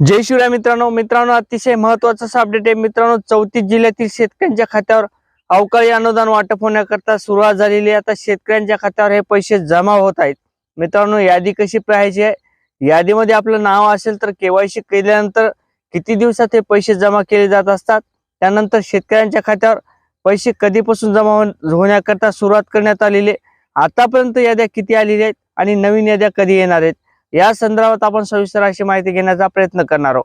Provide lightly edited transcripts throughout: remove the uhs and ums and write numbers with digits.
जय शिवराय मित्रांनो अतिशय महत्त्वाचा अपडेट आहे मित्रांनो। 34 जिल्ह्यातील शेतकऱ्यांच्या खात्यावर अवकाळी अनुदान वाटप होण्याकरता सुरुवात झालेली आहे। आता शेतकऱ्यांच्या खात्यावर हे पैसे जमा होत आहेत। मित्रांनो, यादी कशी पाहायची आहे? यादीमध्ये आपलं नाव असेल तर केवायसी केल्यानंतर किती दिवसात हे पैसे जमा केले जात असतात, त्यानंतर शेतकऱ्यांच्या खात्यावर पैसे कधीपासून जमा होण्याकरता सुरुवात करण्यात आलेली, आतापर्यंत याद्या किती आलेल्या आहेत आणि नवीन याद्या कधी येणार आहेत, या संदर्भात आपण सविस्तर अशी माहिती घेण्याचा प्रयत्न करणार आहोत।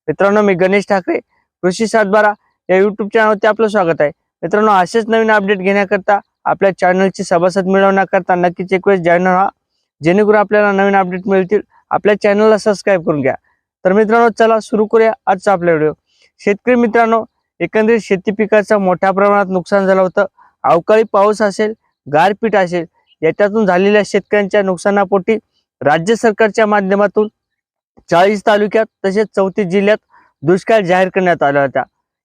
मित्रांनो, मी गणेश ठाकरे, कृषी 712 या युट्यूब चॅनलवरती आपलं स्वागत आहे। मित्रांनो, असेच नवीन अपडेट घेण्याकरता आपल्या चॅनलची सभासद मिळवण्याकरता नक्कीच एक वेळ जॉईन व्हा, जेणेकरून आपल्याला नवीन अपडेट मिळतील। आपल्या चॅनलला सबस्क्राईब करून घ्या। तर मित्रांनो, चला सुरू करूया आजचा आपला व्हिडिओ। शेतकरी मित्रांनो, एकंदरीत शेती पिकाचं मोठ्या प्रमाणात नुकसान झालं होतं। अवकाळी पाऊस असेल, गारपीट असेल, याच्यातून झालेल्या शेतकऱ्यांच्या नुकसानापोटी राज्य सरकारच्या माध्यमातून 40 तालुक्यात तसेच 34 जिल्ह्यात दुष्काळ जाहीर करण्यात आला होता।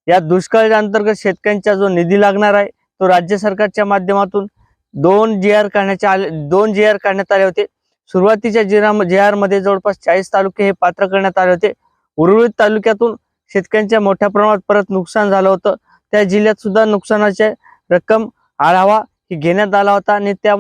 या दुष्काळाच्या अंतर्गत शेतकऱ्यांचा जो निधी लागणार आहे तो राज्य सरकारच्या माध्यमातून 2 जी आर काढण्यात आले होते। सुरुवातीच्या JR मध्ये जवळपास 40 तालुके हे पात्र करण्यात आले होते। उर्वरित तालुक्यातून शेतकऱ्यांच्या मोठ्या प्रमाणात परत नुकसान झालं होतं। त्या जिल्ह्यात सुद्धा नुकसानाची रक्कम आढावा घेण्यात आला होता आणि त्या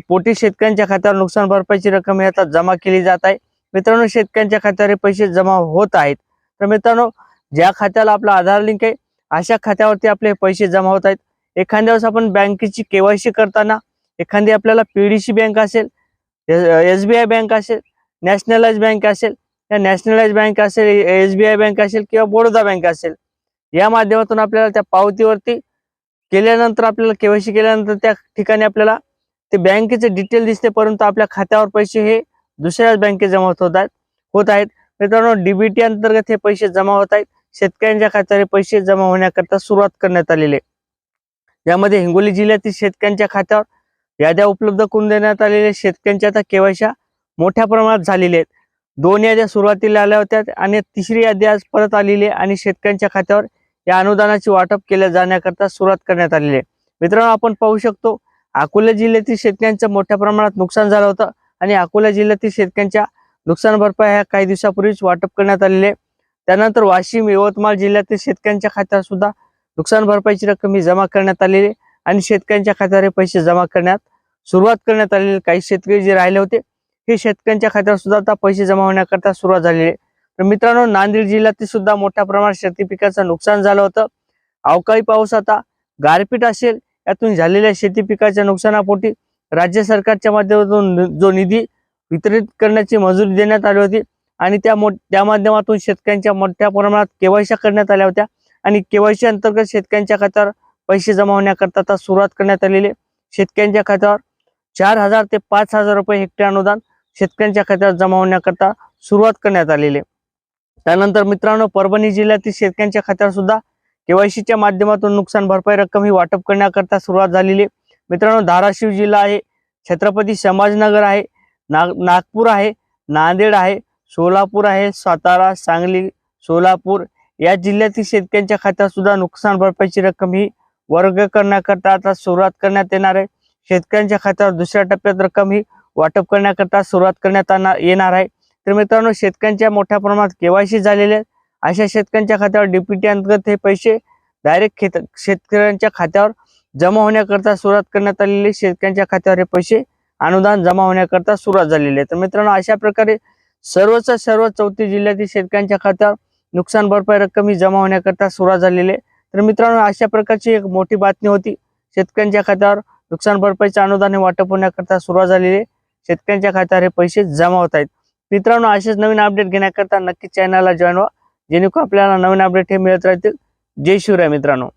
पोटी शेतकऱ्यांच्या खात्यावर नुकसान भरपाईची रक्कम आता जमा केली जात आहे। मित्रांनो, शेतकऱ्यांच्या खात्यावर पैसे जमा होत आहेत। तर मित्रांनो, ज्या खात्याला आपला आधार लिंक आहे अशा खात्यावरती आपले पैसे जमा होत आहेत। एखाद्या वेळेस आपण बँकेची केवायसी करताना एखादी आपल्याला PDC बँक असेल, SBI बँक असेल, नॅशनलाइज बँक असेल, या नॅशनलाइज बँक असेल, SBI बँक असेल किंवा बडोदा बँक असेल, या माध्यमातून आपल्याला त्या पावतीवरती केल्यानंतर आपल्याला केवायसी केल्यानंतर त्या ठिकाणी आपल्याला ते बँकेचे डिटेल दिसते, परंतु आपल्या खात्यावर पैसे हे दुसऱ्याच बँकेत जमा होत आहेत। मित्रांनो, DBT अंतर्गत हे पैसे जमा होत आहेत। शेतकऱ्यांच्या खात्यावर पैसे जमा होण्याकरता सुरुवात करण्यात आलेली आहे। यामध्ये हिंगोली जिल्ह्यातील शेतकऱ्यांच्या खात्यावर याद्या उपलब्ध करून देण्यात आलेल्या शेतकऱ्यांच्या आता केवायसी मोठ्या प्रमाणात झालेल्या आहेत। 2 याद्या सुरुवातीला आल्या होत्या आणि तिसरी यादी आज परत आलेली आहे आणि शेतकऱ्यांच्या खात्यावर या अनुदानाची वाटप केल्या जाण्याकरता सुरुवात करण्यात आलेली आहे। मित्रांनो, आपण पाहू शकतो अकोला जिल्ह्यातील शेतकऱ्यांचं मोठ्या प्रमाणात नुकसान झालं होतं आणि अकोला जिल्ह्यातील शेतकऱ्यांच्या नुकसान भरपाई ह्या काही दिवसापूर्वीच वाटप करण्यात आलेली आहे। त्यानंतर वाशिम, यवतमाळ जिल्ह्यातील शेतकऱ्यांच्या खात्यावर सुद्धा नुकसान भरपाईची रक्कम ही जमा करण्यात आलेली आहे आणि शेतकऱ्यांच्या खात्यावर पैसे जमा करण्यात सुरुवात करण्यात आलेली। काही शेतकरी जे राहिले होते हे शेतकऱ्यांच्या खात्यावर सुद्धा आता पैसे जमा होण्याकरता सुरुवात झालेली आहे। तर मित्रांनो, नांदेड जिल्ह्यातील सुद्धा मोठ्या प्रमाणात शेती पिकाचं नुकसान झालं होतं। अवकाळी पाऊस, आता गारपीट असेल, यातून झालेल्या शेती पिकाच्या नुकसानापोटी राज्य सरकारच्या माध्यमातून जो निधी वितरित करण्याची मंजुरी देण्यात आली होती आणि त्या माध्यमातून शेतकऱ्यांच्या मोठ्या प्रमाणात केवायसी करण्यात आल्या होत्या आणि केवायसी अंतर्गत शेतकऱ्यांच्या खात्यावर पैसे जमा होण्याकरता आता सुरुवात करण्यात आलेली आहे। शेतकऱ्यांच्या खात्यावर 4000 ते 5000 रुपये हेक्टर अनुदान शेतकऱ्यांच्या खात्यावर जमा होण्याकरता सुरुवात करण्यात आलेली आहे। त्यानंतर मित्रांनो, परभणी जिल्ह्यातील शेतकऱ्यांच्या खात्यावर सुद्धा केवायसीच्या माध्यमातून नुकसान भरपाई रक्कम ही वाटप करण्याकरता सुरुवात झालेली आहे। मित्रांनो, धाराशिव जिल्हा आहे, छत्रपती संभाजीनगर आहे, नागपूर आहे, नांदेड आहे, सोलापूर आहे, सातारा, सांगली, सोलापूर या जिल्ह्यातील शेतकऱ्यांच्या खात्यावर सुद्धा नुकसान भरपाईची रक्कम ही वर्ग करण्याकरता आता सुरुवात करण्यात येणार आहे। शेतकऱ्यांच्या खात्यावर दुसऱ्या टप्प्यात रक्कम ही वाटप करण्याकरता सुरुवात करण्यात येणार आहे। तर मित्रांनो, शेतकऱ्यांच्या मोठ्या प्रमाणात केवायसी झालेले आहेत अशा शेतकऱ्यांच्या खात्यावर DBT अंतर्गत हे पैसे डायरेक्ट शेतकऱ्यांच्या खात्यावर जमा होण्याकरता सुरुवात करण्यात आलेली। शेतकऱ्यांच्या खात्यावर हे पैसे अनुदान जमा होण्याकरता सुरुवात झालेली आहे। तर मित्रांनो, अशा प्रकारे सर्व 34 जिल्ह्यातील शेतकऱ्यांच्या खात्यावर नुकसान भरपाई रक्कम ही जमा होण्याकरता सुरुवात झालेली आहे। तर मित्रांनो, अशा प्रकारची एक मोठी बातमी होती। शेतकऱ्यांच्या खात्यावर नुकसान भरपाईचे अनुदान हे वाटप होण्याकरता सुरुवात झालेली आहे। शेतकऱ्यांच्या खात्यावर हे पैसे जमा होत आहेत। मित्रांनो, असेच नवीन अपडेट घेण्याकरता नक्की चॅनलला जॉईन व्हा, जेणेकरून आपल्याला नवीन अपडेट हे मिळत राहतील। जय शिवराय मित्रांनो।